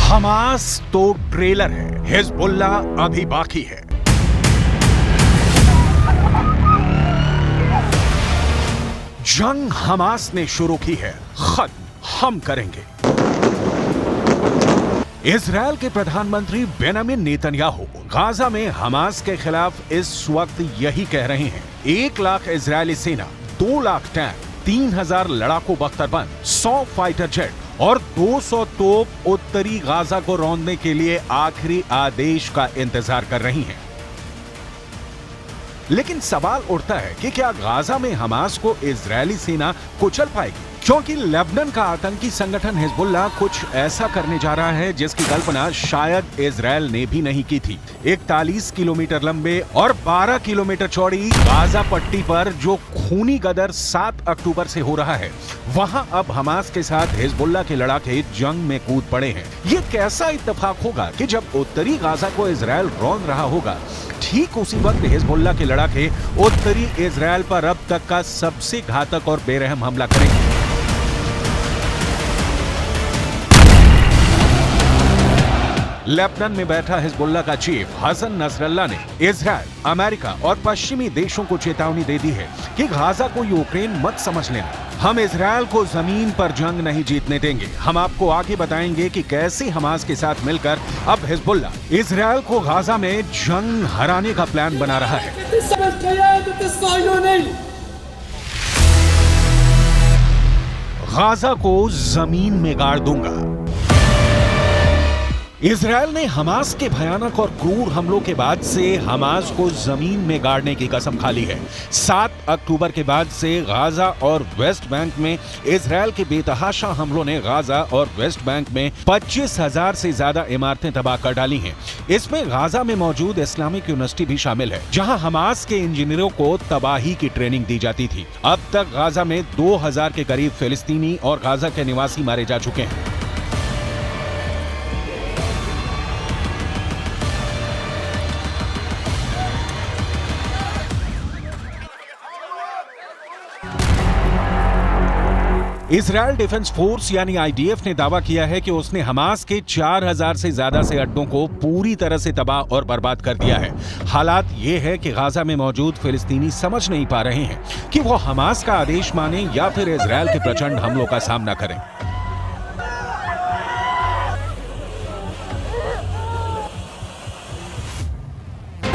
Hamas तो trailer है, Hezbollah अभी बाकी है। जंग हमास ने शुरू की है, खत्म हम करेंगे। इजरायल के प्रधानमंत्री बेंजामिन नेतन्याहू गाजा में हमास के खिलाफ इस वक्त यही कह रहे हैं। 1 लाख इजरायली सेना, 2 लाख टैंक, 3000 लड़ाकू बख्तरबंद, 100 फाइटर जेट और 200 तोप उत्तरी गाजा को रौंदने के लिए आखिरी आदेश का इंतजार कर रही हैं। लेकिन सवाल उठता है कि क्या गाजा में हमास को इजरायली सेना कुचल पाएगी? क्योंकि लेबनान का आतंकी संगठन हिजबुल्लाह कुछ ऐसा करने जा रहा है जिसकी कल्पना शायद इजरायल ने भी नहीं की थी। 41 किलोमीटर लंबे और 12 किलोमीटर चौड़ी गाजा पट्टी पर जो खूनी गदर 7 अक्टूबर से हो रहा है, वहां अब हमास के साथ हिजबुल्लाह के लड़ाके जंग में कूद पड़े हैं। ये कैसा इत्तेफाक होगा कि जब उत्तरी गाजा को इजरायल रौंद रहा होगा, ठीक उसी वक्त हिजबुल्लाह के लड़ाके उत्तरी इजरायल पर अब तक का सबसे घातक और बेरहम हमला करेंगे। लेबनान में बैठा हिजबुल्लाह का चीफ हसन नसरल्लाह ने इजरायल, अमेरिका और पश्चिमी देशों को चेतावनी दे दी है कि गाजा को यूक्रेन मत समझ लेना। हम इजरायल को जमीन पर जंग नहीं जीतने देंगे। हम आपको आगे बताएंगे कि कैसे हमास के साथ मिलकर अब हिजबुल्लाह इजरायल को गाजा में जंग हराने का प्लान बना रहा है। गाजा को जमीन में गाड़ दूंगा। इजरायल ने हमास के भयानक और क्रूर हमलों के बाद से हमास को जमीन में गाड़ने की कसम खा ली है। 7 अक्टूबर के बाद से गाजा और वेस्ट बैंक में इजरायल के बेतहाशा हमलों ने गाजा और वेस्ट बैंक में 25,000 से ज्यादा इमारतें तबाह कर डाली हैं। इसमें गाजा में मौजूद इस्लामिक यूनिवर्सिटी भी शामिल है, जहां हमास के इंजीनियरों को तबाही की ट्रेनिंग दी जाती थी। अब तक गाजा में 2000 के करीब फिलिस्तीनी और गाजा के निवासी मारे जा चुके हैं। इजरायल डिफेंस फोर्स यानी आईडीएफ ने दावा किया है कि उसने हमास के 4000 से ज्यादा से अड्डों को पूरी तरह से तबाह और बर्बाद कर दिया है। हालात ये है कि गाजा में मौजूद फिलिस्तीनी समझ नहीं पा रहे हैं कि वो हमास का आदेश माने या फिर इजरायल के प्रचंड हमलों का सामना करें।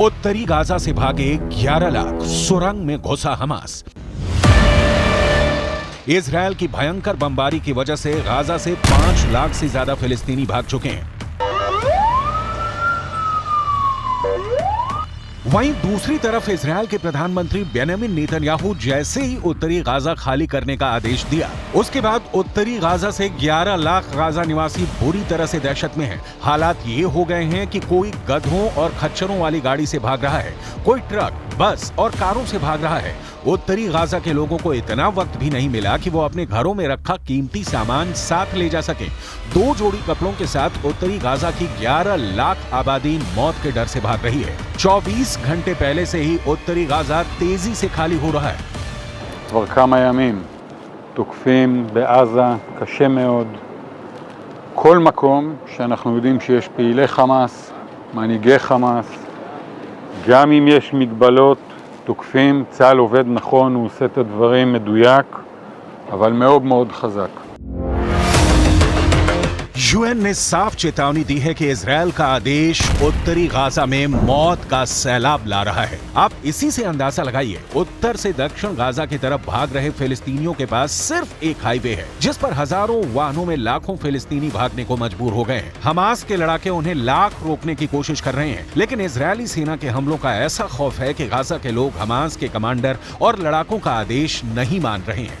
उत्तरी गाजा से भागे 11 लाख, सुरंग में घुसा हमास। इजरायल की भयंकर बमबारी की वजह से गाजा से 5 लाख से ज्यादा फिलिस्तीनी भाग चुके हैं। वहीं दूसरी तरफ इजरायल के प्रधानमंत्री बेंजामिन नेतन्याहू जैसे ही उत्तरी गाजा खाली करने का आदेश दिया, उसके बाद उत्तरी गाजा से 11 लाख गाजा निवासी बुरी तरह से दहशत में हैं। हालात ये हो गए हैं कि कोई गधों और खच्चरों वाली गाड़ी से भाग रहा है, कोई ट्रक, बस और कारों से भाग रहा है। उत्तरी गाजा के लोगों को इतना वक्त भी नहीं मिला कि वो अपने घरों में रखा कीमती सामान साथ ले जा सके। 2 जोड़ी कपड़ों के साथ उत्तरी गाजा की 11 लाख आबादी मौत के डर से भाग रही है। 24 घंटे पहले से ही उत्तरी गाजा तेजी से खाली हो रहा है। כבר כמה ימים תוקפים בעזה קשה מאוד כל מקום שאנחנו יודעים שיש פעילי חמאס, מנהיגי חמאס, גם אם יש מגבלות תוקפים, צה"ל עובד נכון, הוא עושה את הדברים מדויק, אבל מאוד מאוד חזק. यूएन ने साफ चेतावनी दी है कि इजरायल का आदेश उत्तरी गाजा में मौत का सैलाब ला रहा है। आप इसी से अंदाजा लगाइए, उत्तर से दक्षिण गाजा की तरफ भाग रहे फिलिस्तीनियों के पास सिर्फ एक हाईवे है, जिस पर हजारों वाहनों में लाखों फिलिस्तीनी भागने को मजबूर हो गए हैं। हमास के लड़ाके उन्हें लाख रोकने की कोशिश कर रहे हैं, लेकिन इजरायली सेना के हमलों का ऐसा खौफ है कि गाजा के लोग हमास के कमांडर और लड़ाकों का आदेश नहीं मान रहे हैं।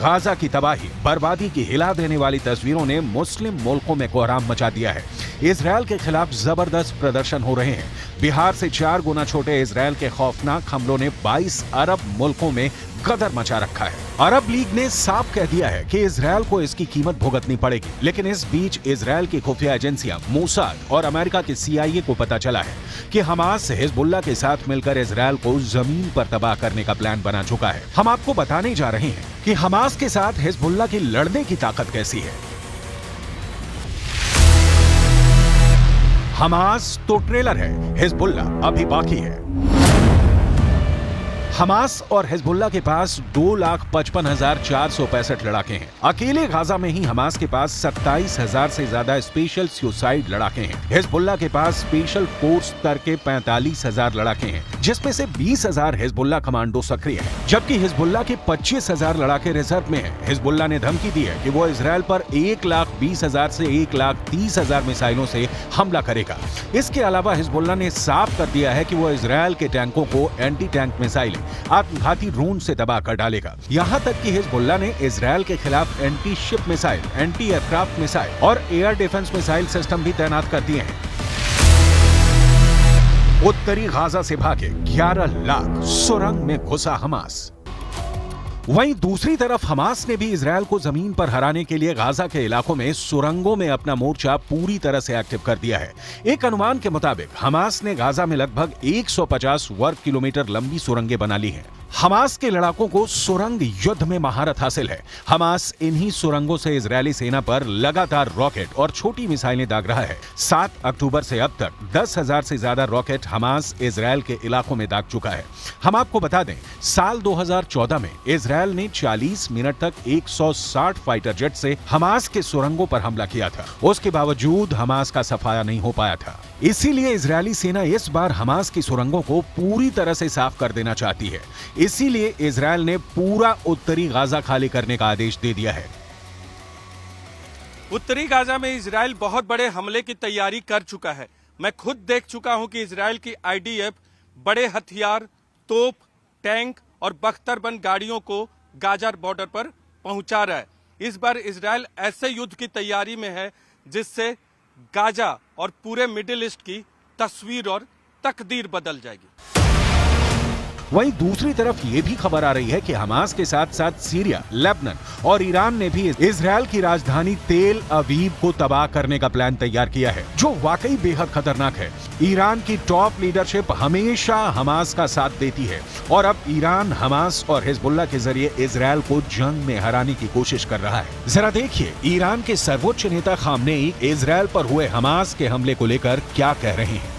गाजा की तबाही, बर्बादी की हिला देने वाली तस्वीरों ने मुस्लिम मुल्कों में कोहराम मचा दिया है। इजरायल के खिलाफ जबरदस्त प्रदर्शन हो रहे हैं। बिहार से 4 गुना छोटे इजरायल के खौफनाक हमलों ने 22 अरब मुल्कों में गदर मचा रखा है। अरब लीग ने साफ कह दिया है कि इजरायल को इसकी कीमत भुगतनी पड़ेगी। लेकिन इस बीच इजरायल की खुफिया एजेंसियां मोसाद और अमेरिका के CIA को पता चला है कि हमास हिजबुल्लाह के साथ मिलकर इजरायल को जमीन पर तबाह करने का प्लान बना चुका है। हम आपको बताने जा रहे हैं कि हमास के साथ हिजबुल्लाह की लड़ने की ताकत कैसी है। हमास तो ट्रेलर है, हिजबुल्लाह अभी बाकी है। हमास और हिजबुल्लाह के पास 2,55,465 लड़ाके हैं। अकेले गाजा में ही हमास के पास 27,000 से ज्यादा स्पेशल सुसाइड लड़ाके हैं। हिजबुल्लाह के पास स्पेशल फोर्स स्तर के 45,000 लड़ाके हैं, जिसमें से 20,000 हिजबुल्लाह कमांडो सक्रिय हैं, जबकि हिजबुल्लाह के 25,000 लड़ाके रिजर्व में हैं। हिजबुल्लाह ने धमकी दी है कि वो इजरायल पर 1,20,000 से 1,30,000 मिसाइलों से हमला करेगा। इसके अलावा हिजबुल्लाह ने साफ कर दिया है कि वो इजरायल के टैंकों को एंटी टैंक मिसाइल आत्मघाती ड्रोन से तबाह कर डालेगा। यहां तक कि हिजबुल्लाह ने इजरायल के खिलाफ anti ship missile, anti aircraft missile और एयर डिफेंस मिसाइल सिस्टम भी तैनात कर दिए हैं। उत्तरी गाजा से भागे 11 लाख, सुरंग में घुसा हमास। वहीं दूसरी तरफ हमास ने भी इजरायल को जमीन पर हराने के लिए गाजा के इलाकों में सुरंगों में अपना मोर्चा पूरी तरह से एक्टिव कर दिया है। एक अनुमान के मुताबिक हमास ने गाजा में लगभग 150 वर्ग किलोमीटर लंबी सुरंगें बना ली हैं। हमास के लड़ाकों को सुरंग युद्ध में महारत हासिल है। हमास इन्हीं सुरंगों से इजरायली सेना पर लगातार रॉकेट और छोटी मिसाइलें दाग रहा है। 7 अक्टूबर से अब तक 10,000 से ज्यादा रॉकेट हमास इजरायल के इलाकों में दाग चुका है। हम आपको बता दें, साल 2014 में इजरायल ने 40 मिनट तक 160 फाइटर जेट से हमास के सुरंगों पर हमला किया था। उसके बावजूद हमास का सफाया नहीं हो पाया था। इसीलिए इजरायली सेना इस बार हमास की सुरंगों को पूरी तरह से साफ कर देना चाहती है। इसीलिए इजरायल ने पूरा उत्तरी गाजा खाली करने का आदेश दे दिया है। उत्तरी गाजा में इजरायल बहुत बड़े हमले की तैयारी कर चुका है। मैं खुद देख चुका हूं कि इजरायल की IDF बड़े हथियार, तोप, टैंक और बख्तरबंद गाड़ियों को गाजा बॉर्डर पर पहुंचा रहा है। इस बार इजरायल ऐसे युद्ध की तैयारी में है जिससे गाजा और पूरे मिडिल ईस्ट की तस्वीर और तकदीर बदल जाएगी। वहीं दूसरी तरफ ये भी खबर आ रही है कि हमास के साथ साथ सीरिया, लेबनान और ईरान ने भी इजरायल की राजधानी तेल अवीव को तबाह करने का प्लान तैयार किया है, जो वाकई बेहद खतरनाक है। ईरान की टॉप लीडरशिप हमेशा हमास का साथ देती है और अब ईरान हमास और हिजबुल्लाह के जरिए इजरायल को जंग में हराने की कोशिश कर रहा है। जरा देखिए ईरान के सर्वोच्च नेता खामनेई इजरायल पर हुए हमास के हमले को लेकर क्या कह रहे हैं।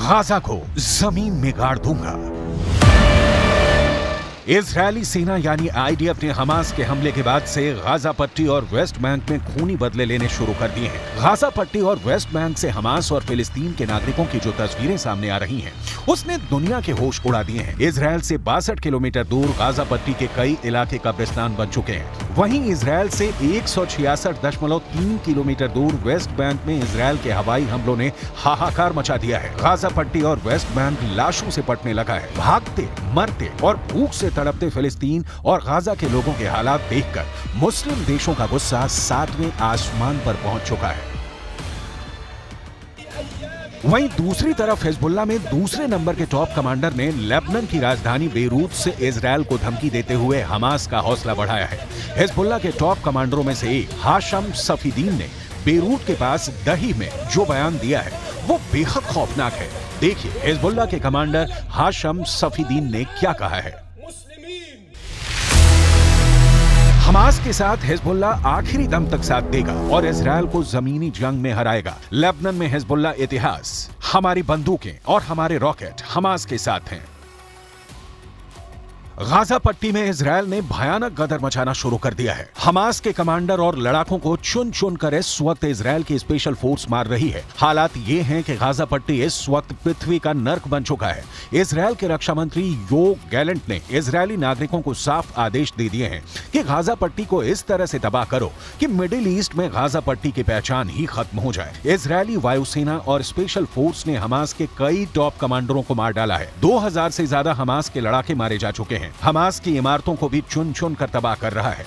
गाजा को जमीन में गाड़ दूंगा। इजरायली सेना यानी IDF ने हमास के हमले के बाद से गाजा पट्टी और वेस्ट बैंक में खूनी बदले लेने शुरू कर दिए हैं। गाजा पट्टी और वेस्ट बैंक से हमास और फिलिस्तीन के नागरिकों की जो तस्वीरें सामने आ रही हैं, उसने दुनिया के होश उड़ा दिए हैं। इजरायल से 62 किलोमीटर दूर गाजा पट्टी के कई इलाके कब्रिस्तान बन चुके हैं। वहीं इजरायल से 166.3 किलोमीटर दूर वेस्ट बैंक में इजरायल के हवाई हमलों ने हाहाकार मचा दिया है। गाजा पट्टी और वेस्ट बैंक लाशों से पटने लगा है। भागते, मरते और भूख से तड़पते फिलिस्तीन और गाजा के लोगों के हालात देखकर मुस्लिम देशों का गुस्सा 7वें आसमान पर पहुंच चुका है। वहीं दूसरी तरफ हिजबुल्लाह में दूसरे नंबर के टॉप कमांडर ने लेबनान की राजधानी बेरूत से इजरायल को धमकी देते हुए हमास का हौसला बढ़ाया है। हिजबुल्लाह के टॉप कमांडरों में से एक हाशम सफीदीन ने बेरूत के पास दही में जो बयान दिया है वो बेहद खौफनाक है। देखिए हिजबुल्लाह के कमांडर हाशम सफीदीन ने क्या कहा है। हमास के साथ हिजबुल्लाह आखिरी दम तक साथ देगा और इजरायल को जमीनी जंग में हराएगा। लेबनान में हिजबुल्लाह इतिहास, हमारी बंदूकें और हमारे रॉकेट हमास के साथ हैं। गाजा पट्टी में इजरायल ने भयानक गदर मचाना शुरू कर दिया है। हमास के कमांडर और लड़ाकों को चुन चुन कर इस वक्त इजरायल की स्पेशल फोर्स मार रही है। हालात ये हैं कि गाजा पट्टी इस वक्त पृथ्वी का नर्क बन चुका है। इजरायल के रक्षा मंत्री योव गैलेंट ने इजरायली नागरिकों को साफ आदेश दे दिए हैं कि गाजा पट्टी को इस तरह से तबाह करो कि मिडिल ईस्ट में गाजा पट्टी की पहचान ही खत्म हो जाए। इजरायली वायुसेना और स्पेशल फोर्स ने हमास के कई टॉप कमांडरों को मार डाला है। 2000 से ज्यादा हमास के लड़ाके मारे जा चुके हैं। हमास की इमारतों को भी चुन चुन कर तबाह कर रहा है।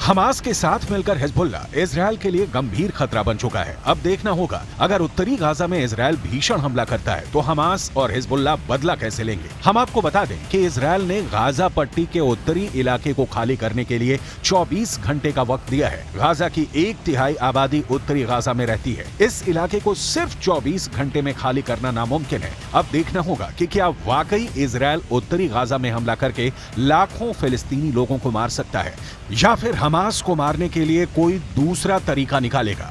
हमास के साथ मिलकर हिजबुल्ला इजरायल के लिए गंभीर खतरा बन चुका है। अब देखना होगा अगर उत्तरी गाजा में इजरायल भीषण हमला करता है तो हमास और हिजबुल्ला बदला कैसे लेंगे। हम आपको बता दें कि इजरायल ने गाजा पट्टी के उत्तरी इलाके को खाली करने के लिए 24 घंटे का वक्त दिया है। गाजा की 1/3 आबादी उत्तरी गाजा में रहती है। इस इलाके को सिर्फ 24 घंटे में खाली करना नामुमकिन है। अब देखना होगा कि क्या वाकई इजरायल उत्तरी गाजा में हमला करके लाखों फिलिस्तीनी लोगों को मार सकता है या फिर हमास को मारने के लिए कोई दूसरा तरीका निकालेगा।